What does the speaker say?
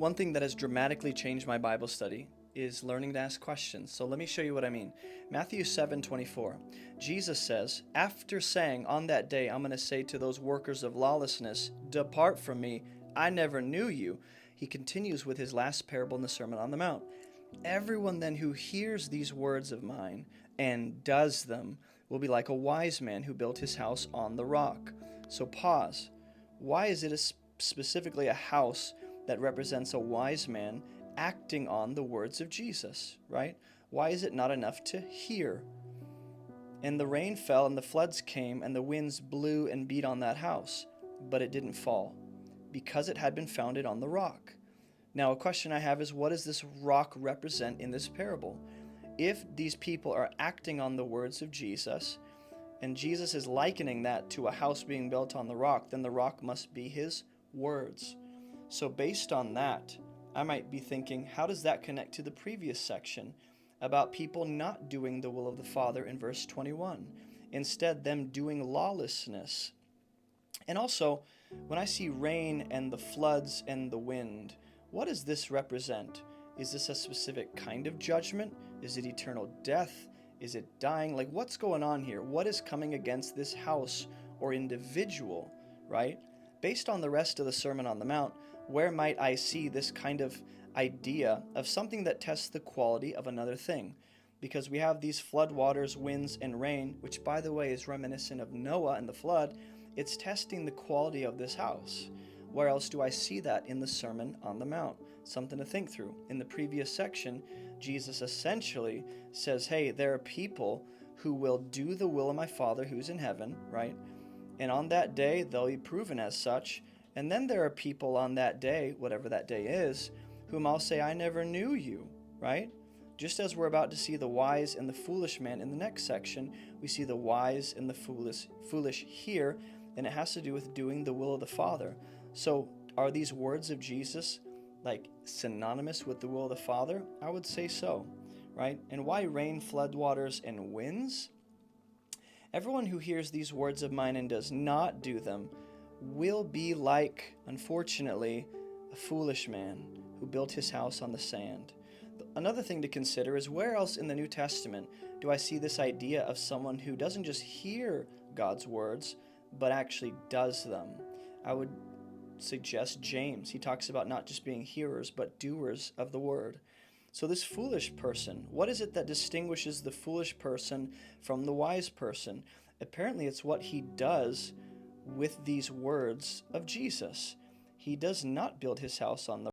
One thing that has dramatically changed my Bible study is learning to ask questions. So let me show you what I mean. Matthew 7:24. Jesus says, after saying, on that day, I'm going to say to those workers of lawlessness, depart from me, I never knew you. He continues with his last parable in the Sermon on the Mount. Everyone then who hears these words of mine and does them will be like a wise man who built his house on the rock. So pause. Why is it specifically a house that represents a wise man acting on the words of Jesus, right? Why is it not enough to hear? And the rain fell and the floods came and the winds blew and beat on that house, but it didn't fall because it had been founded on the rock. Now, a question I have is, what does this rock represent in this parable? If these people are acting on the words of Jesus, and Jesus is likening that to a house being built on the rock, then the rock must be his words. So based on that, I might be thinking, how does that connect to the previous section about people not doing the will of the Father in verse 21? Instead, them doing lawlessness. And also, when I see rain and the floods and the wind, what does this represent? Is this a specific kind of judgment? Is it eternal death? Is it dying? Like, what's going on here? What is coming against this house or individual, right? Based on the rest of the Sermon on the Mount, where might I see this kind of idea of something that tests the quality of another thing? Because we have these flood waters, winds, and rain, which, by the way, is reminiscent of Noah and the flood. It's testing the quality of this house. Where else do I see that in the Sermon on the Mount? Something to think through. In the previous section, Jesus essentially says, hey, there are people who will do the will of my Father who's in heaven, right? And on that day, they'll be proven as such. And then there are people on that day, whatever that day is, whom I'll say, I never knew you, right? Just as we're about to see the wise and the foolish man in the next section, we see the wise and the foolish here, and it has to do with doing the will of the Father. So are these words of Jesus like synonymous with the will of the Father? I would say so, right? And why rain, flood waters, and winds? Everyone who hears these words of mine and does not do them will be like, unfortunately, a foolish man who built his house on the sand. Another thing to consider is, where else in the New Testament do I see this idea of someone who doesn't just hear God's words, but actually does them? I would suggest James. He talks about not just being hearers, but doers of the word. So this foolish person, what is it that distinguishes the foolish person from the wise person? Apparently it's what he does with these words of Jesus. He does not build his house on the